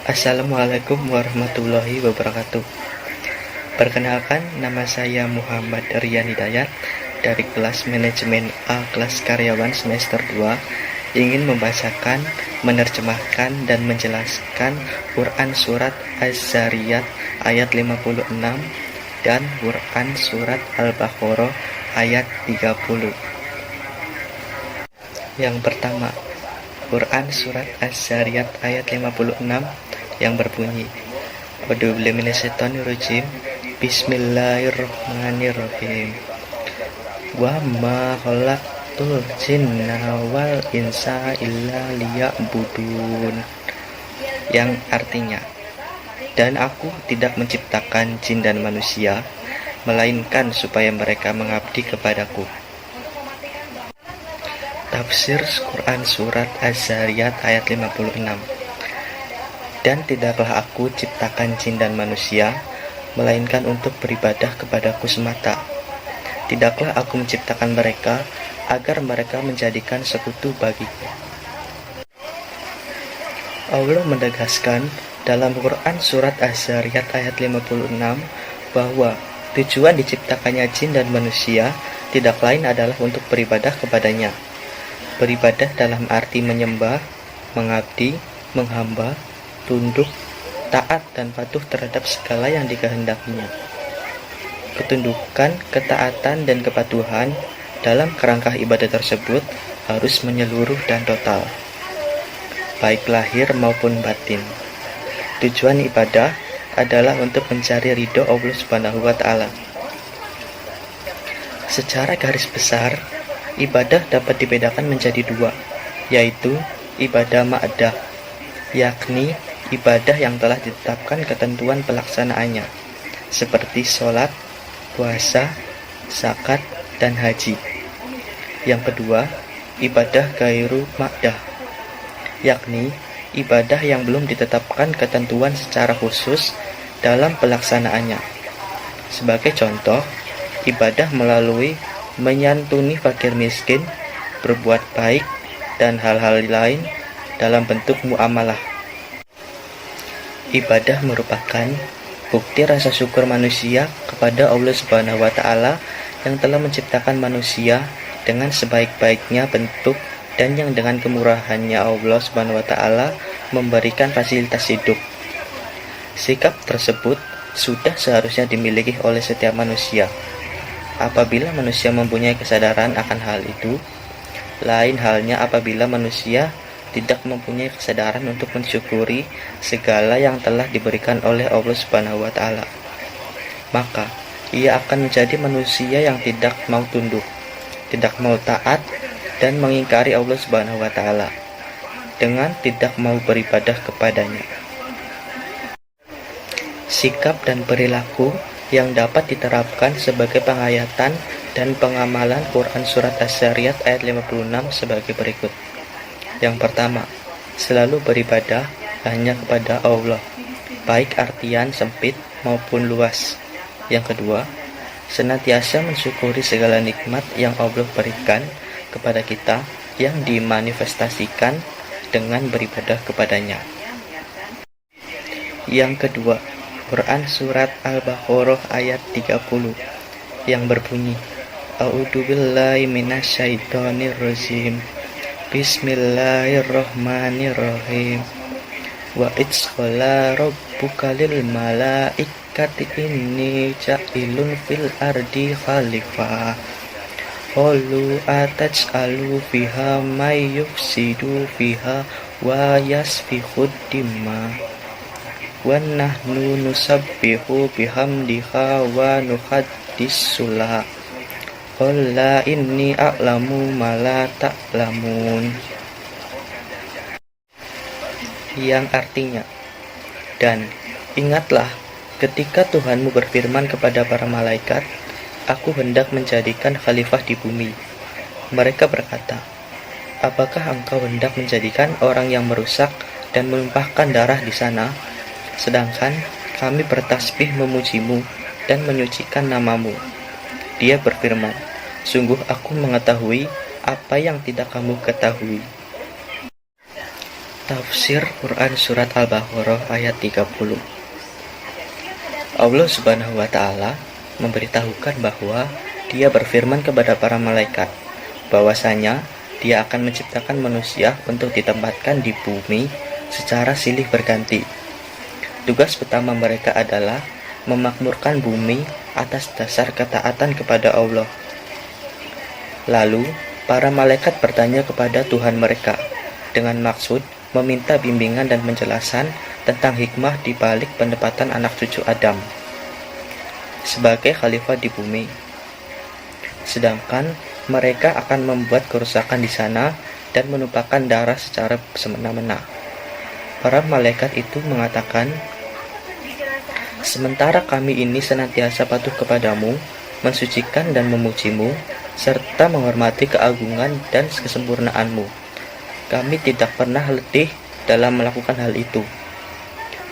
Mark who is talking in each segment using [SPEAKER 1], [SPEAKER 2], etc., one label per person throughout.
[SPEAKER 1] Assalamualaikum warahmatullahi wabarakatuh. Perkenalkan, nama saya Muhammad Rian Hidayat dari kelas manajemen A kelas karyawan semester 2, ingin membacakan, menerjemahkan dan menjelaskan Quran surat Az-Zariyat ayat 56 dan Quran surat Al-Baqarah ayat 30. Yang pertama, Quran surat Az-Zariyat ayat 56 yang berbunyi, A'udzubillahi minasyaitonirrajim. Bismillahirrahmanirrahim. Wa ma khalaqtul jinna wal insa illa liya'budun. Yang artinya, dan aku tidak menciptakan jin dan manusia melainkan supaya mereka mengabdi kepadaku. Tafsir Quran surat Az-Zariyat ayat 56. Dan tidaklah aku ciptakan jin dan manusia melainkan untuk beribadah kepadaku semata. Tidaklah aku menciptakan mereka agar mereka menjadikan sekutu bagiku. Allah menegaskan dalam Quran surat Az-Zariyat ayat 56 bahwa tujuan diciptakannya jin dan manusia tidak lain adalah untuk beribadah kepadanya. Beribadah dalam arti menyembah, mengabdi, menghamba, tunduk, taat dan patuh terhadap segala yang dikehendakinya. Ketundukan, ketaatan dan kepatuhan dalam kerangka ibadah tersebut harus menyeluruh dan total, baik lahir maupun batin. Tujuan ibadah adalah untuk mencari ridho Allah Subhanahu wa Ta'ala. Secara garis besar, ibadah dapat dibedakan menjadi dua, yaitu ibadah ma'adah, yakni ibadah yang telah ditetapkan ketentuan pelaksanaannya, seperti sholat, puasa, zakat, dan haji. Yang kedua, ibadah ghairu ma'dah, yakni ibadah yang belum ditetapkan ketentuan secara khusus dalam pelaksanaannya. Sebagai contoh, ibadah melalui menyantuni fakir miskin, berbuat baik, dan hal-hal lain dalam bentuk muamalah. Ibadah merupakan bukti rasa syukur manusia kepada Allah Subhanahu wa Ta'ala yang telah menciptakan manusia dengan sebaik-baiknya bentuk dan yang dengan kemurahannya Allah Subhanahu wa Ta'ala memberikan fasilitas hidup. Sikap tersebut sudah seharusnya dimiliki oleh setiap manusia. Apabila manusia mempunyai kesadaran akan hal itu, lain halnya apabila manusia tidak mempunyai kesadaran untuk mensyukuri segala yang telah diberikan oleh Allah Subhanahu wa Ta'ala. Maka ia akan menjadi manusia yang tidak mau tunduk, tidak mau taat, dan mengingkari Allah Subhanahu wa Ta'ala dengan tidak mau beribadah kepadanya. Sikap dan perilaku yang dapat diterapkan sebagai penghayatan dan pengamalan Quran surat Az-Zariyat ayat 56 sebagai berikut. Yang pertama, selalu beribadah hanya kepada Allah, baik artian sempit maupun luas. Yang kedua, senantiasa mensyukuri segala nikmat yang Allah berikan kepada kita yang dimanifestasikan dengan beribadah kepadanya. Yang kedua, Quran surat Al-Baqarah ayat 30 yang berbunyi, A'udzubillahi minasyaitonirrajim. Bismillahirrahmanirrahim. Wa idzqala rabbuka lil malaikati inni ja'ilun fil ardi khalifah. Qalu ataj'alu fiha may yufsidu fiha wa yasfikud dima. Wa nahnu nusabbihu bihamdika wa nuqaddisu lak. Qala inni a'lamu ma la ta'lamun. Yang artinya, dan ingatlah ketika Tuhanmu berfirman kepada para malaikat, aku hendak menjadikan khalifah di bumi. Mereka berkata, apakah engkau hendak menjadikan orang yang merusak dan menumpahkan darah di sana, sedangkan kami bertasbih memujimu dan menyucikan namamu. Dia berfirman, sungguh aku mengetahui apa yang tidak kamu ketahui. Tafsir Quran Surat Al-Baqarah ayat 30. Allah Subhanahu wa Ta'ala memberitahukan bahwa Dia berfirman kepada para malaikat bahwasanya Dia akan menciptakan manusia untuk ditempatkan di bumi secara silih berganti. Tugas pertama mereka adalah memakmurkan bumi atas dasar ketaatan kepada Allah. Lalu, para malaikat bertanya kepada Tuhan mereka dengan maksud meminta bimbingan dan penjelasan tentang hikmah di balik penempatan anak cucu Adam sebagai khalifah di bumi. Sedangkan mereka akan membuat kerusakan di sana dan menumpahkan darah secara semena-mena. Para malaikat itu mengatakan, "Sementara kami ini senantiasa patuh kepadamu, mensucikan dan memujimu, serta menghormati keagungan dan kesempurnaanmu. Kami tidak pernah letih dalam melakukan hal itu."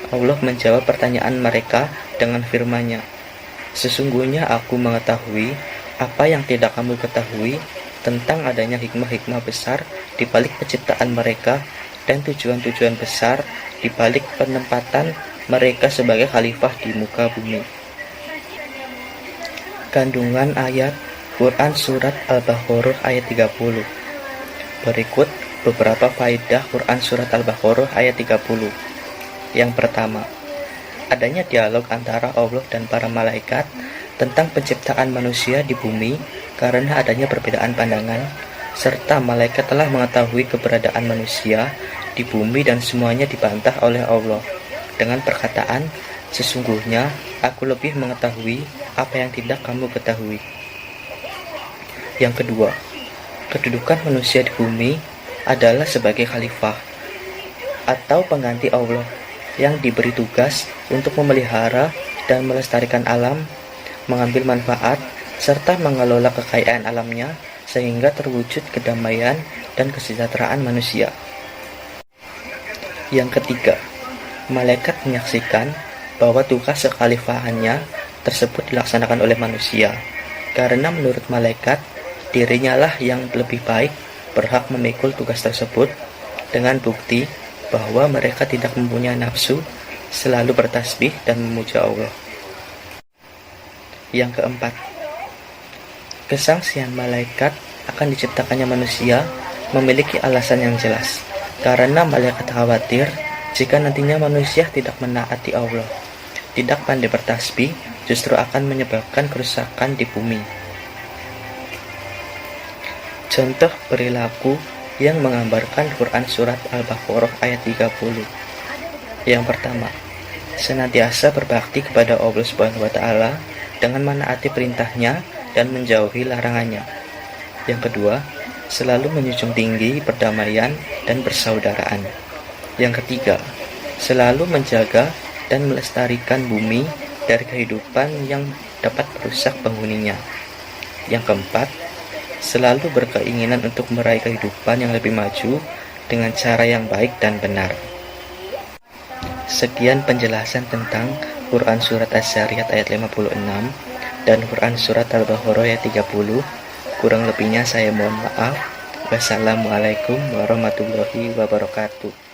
[SPEAKER 1] Allah menjawab pertanyaan mereka dengan firman-Nya, "Sesungguhnya aku mengetahui apa yang tidak kamu ketahui tentang adanya hikmah-hikmah besar di balik penciptaan mereka dan tujuan-tujuan besar di balik penempatan mereka sebagai khalifah di muka bumi." Kandungan ayat Quran Surat Al-Baqarah ayat 30. Berikut beberapa faedah Quran Surat Al-Baqarah ayat 30. Yang pertama, adanya dialog antara Allah dan para malaikat tentang penciptaan manusia di bumi karena adanya perbedaan pandangan, serta malaikat telah mengetahui keberadaan manusia di bumi dan semuanya dibantah oleh Allah dengan perkataan, "Sesungguhnya aku lebih mengetahui apa yang tidak kamu ketahui." Yang kedua, kedudukan manusia di bumi adalah sebagai khalifah atau pengganti Allah yang diberi tugas untuk memelihara dan melestarikan alam, mengambil manfaat, serta mengelola kekayaan alamnya sehingga terwujud kedamaian dan kesejahteraan manusia. Yang ketiga, malaikat menyaksikan bahwa tugas kekhalifahannya tersebut dilaksanakan oleh manusia karena menurut malaikat dirinya lah yang lebih baik berhak memikul tugas tersebut dengan bukti bahwa mereka tidak mempunyai nafsu, selalu bertasbih dan memuja Allah. Yang keempat, kesangsian malaikat akan diciptakannya manusia memiliki alasan yang jelas, karena malaikat khawatir jika nantinya manusia tidak menaati Allah, tidak pandai bertasbih, justru akan menyebabkan kerusakan di bumi. Contoh perilaku yang menggambarkan Quran Surat Al-Baqarah ayat 30. Yang pertama, senantiasa berbakti kepada Allah Subhanahu wa Ta'ala dengan menaati perintahnya dan menjauhi larangannya. Yang kedua, selalu menjunjung tinggi perdamaian dan persaudaraan. Yang ketiga, selalu menjaga dan melestarikan bumi dari kehidupan yang dapat merusak penghuninya. Yang keempat, selalu berkeinginan untuk meraih kehidupan yang lebih maju dengan cara yang baik dan benar. Sekian penjelasan tentang Quran Surat Az-Zariyat ayat 56 dan Quran Surat Al-Baqarah ayat 30. Kurang lebihnya saya mohon maaf. Wassalamualaikum warahmatullahi wabarakatuh.